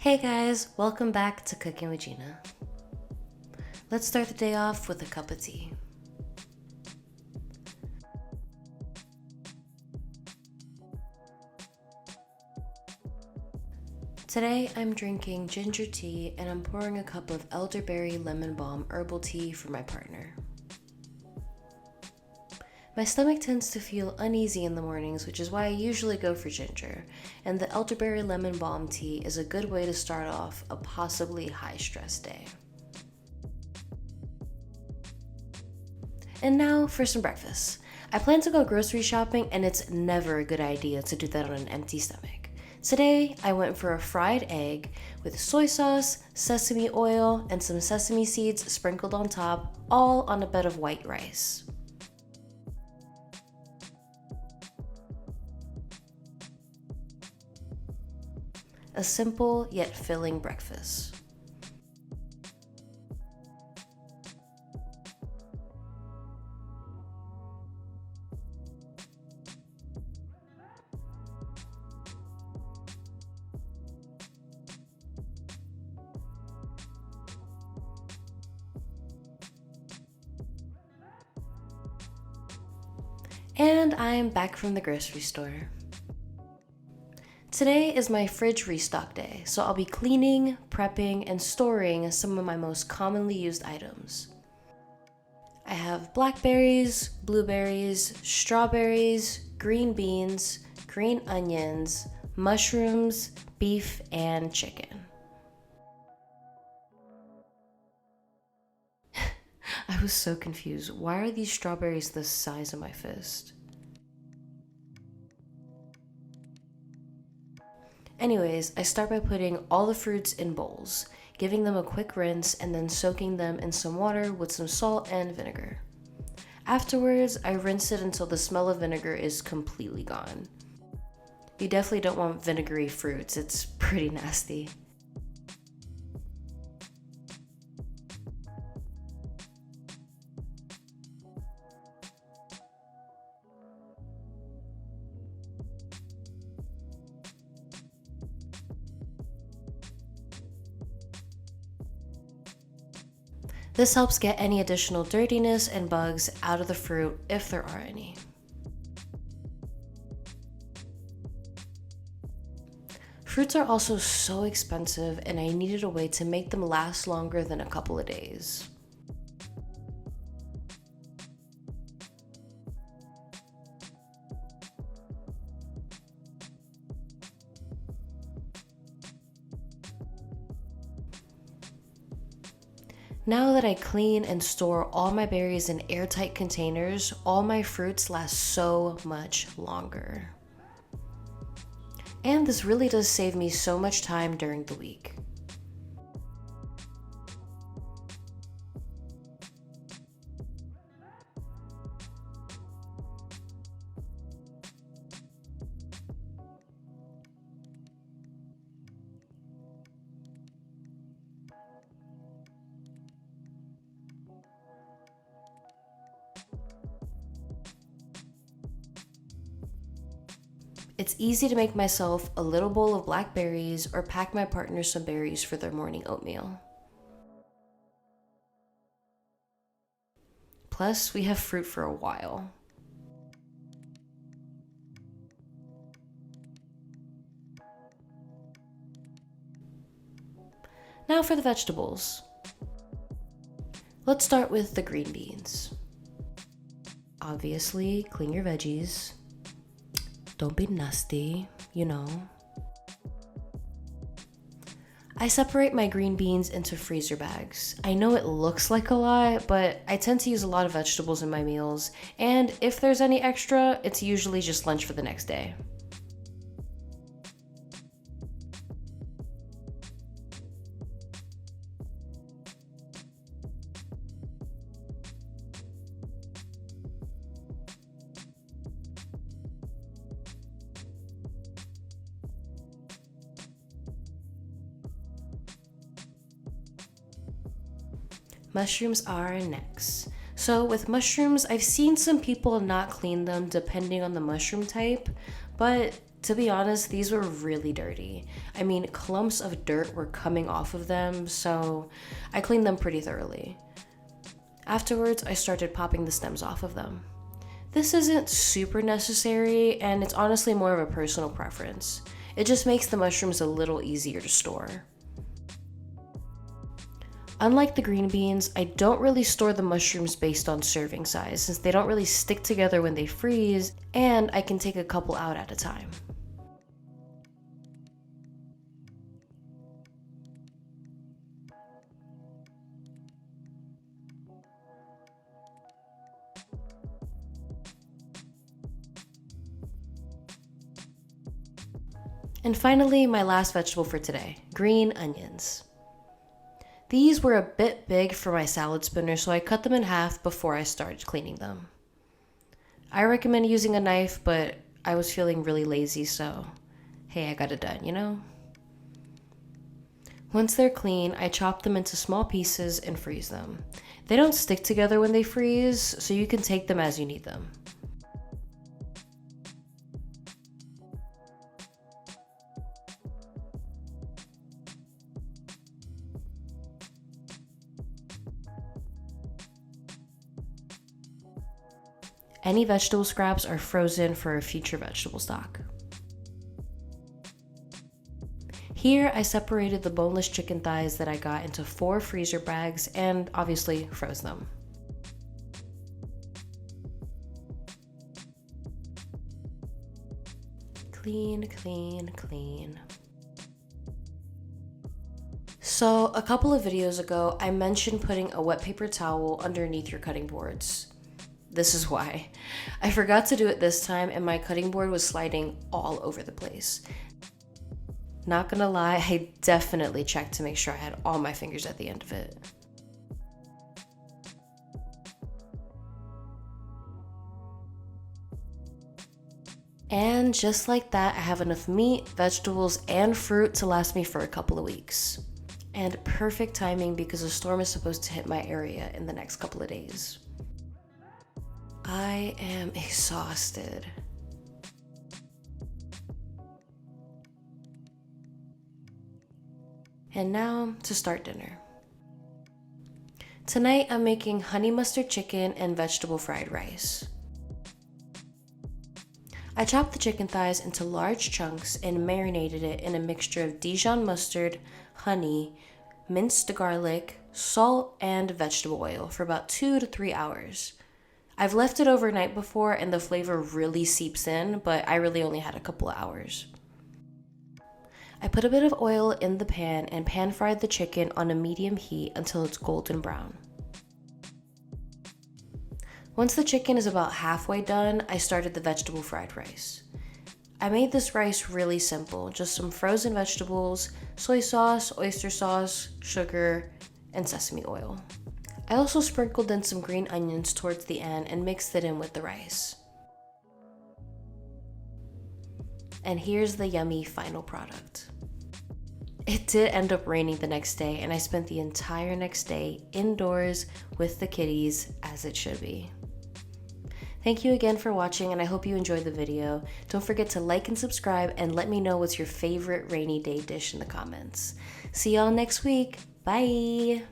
Hey guys, welcome back to Cooking with Geenah. Let's start the day off with a cup of tea. Today I'm drinking ginger tea and I'm pouring a cup of elderberry lemon balm herbal tea for my partner. My stomach tends to feel uneasy in the mornings, which is why I usually go for ginger, and the elderberry lemon balm tea is a good way to start off a possibly high-stress day. And now for some breakfast. I plan to go grocery shopping and it's never a good idea to do that on an empty stomach. Today, I went for a fried egg with soy sauce, sesame oil, and some sesame seeds sprinkled on top, all on a bed of white rice. A simple yet filling breakfast. And I'm back from the grocery store. Today is my fridge restock day, so I'll be cleaning, prepping, and storing some of my most commonly used items. I have blackberries, blueberries, strawberries, green beans, green onions, mushrooms, beef, and chicken. I was so confused. Why are these strawberries the size of my fist? Anyways, I start by putting all the fruits in bowls, giving them a quick rinse, and then soaking them in some water with some salt and vinegar. Afterwards, I rinse it until the smell of vinegar is completely gone. You definitely don't want vinegary fruits, it's pretty nasty. This helps get any additional dirtiness and bugs out of the fruit if there are any. Fruits are also so expensive and I needed a way to make them last longer than a couple of days. Now that I clean and store all my berries in airtight containers, all my fruits last so much longer. And this really does save me so much time during the week. It's easy to make myself a little bowl of blackberries or pack my partner some berries for their morning oatmeal. Plus, we have fruit for a while. Now for the vegetables. Let's start with the green beans. Obviously, clean your veggies. Don't be nasty, you know. I separate my green beans into freezer bags. I know it looks like a lot, but I tend to use a lot of vegetables in my meals, and if there's any extra, it's usually just lunch for the next day. Mushrooms are next. So with mushrooms, I've seen some people not clean them depending on the mushroom type, but To be honest, these were really dirty. I mean, clumps of dirt were coming off of them, so I cleaned them pretty thoroughly. Afterwards, I started popping the stems off of them. This isn't super necessary, and it's honestly more of a personal preference. It just makes the mushrooms a little easier to store. Unlike the green beans, I don't really store the mushrooms based on serving size since they don't really stick together when they freeze, and I can take a couple out at a time. And finally, my last vegetable for today, green onions. These were a bit big for my salad spinner, so I cut them in half before I started cleaning them. I recommend using a knife, but I was feeling really lazy, so hey, I got it done, you know? Once they're clean, I chop them into small pieces and freeze them. They don't stick together when they freeze, so you can take them as you need them. Any vegetable scraps are frozen for a future vegetable stock. Here, I separated the boneless chicken thighs that I got into 4 freezer bags and obviously froze them. Clean, clean, clean. So, a couple of videos ago, I mentioned putting a wet paper towel underneath your cutting boards. This is why. I forgot to do it this time and my cutting board was sliding all over the place. Not gonna lie, I definitely checked to make sure I had all my fingers at the end of it. And just like that, I have enough meat, vegetables, and fruit to last me for a couple of weeks. And perfect timing because a storm is supposed to hit my area in the next couple of days. I am exhausted. And now to start dinner. Tonight I'm making honey mustard chicken and vegetable fried rice. I chopped the chicken thighs into large chunks and marinated it in a mixture of Dijon mustard, honey, minced garlic, salt, and vegetable oil for about 2 to 3 hours. I've left it overnight before and the flavor really seeps in, but I really only had a couple of hours. I put a bit of oil in the pan and pan fried the chicken on a medium heat until it's golden brown. Once the chicken is about halfway done, I started the vegetable fried rice. I made this rice really simple, just some frozen vegetables, soy sauce, oyster sauce, sugar, and sesame oil. I also sprinkled in some green onions towards the end and mixed it in with the rice. And here's the yummy final product. It did end up raining the next day and I spent the entire next day indoors with the kitties as it should be. Thank you again for watching and I hope you enjoyed the video. Don't forget to like and subscribe and let me know what's your favorite rainy day dish in the comments. See y'all next week. Bye!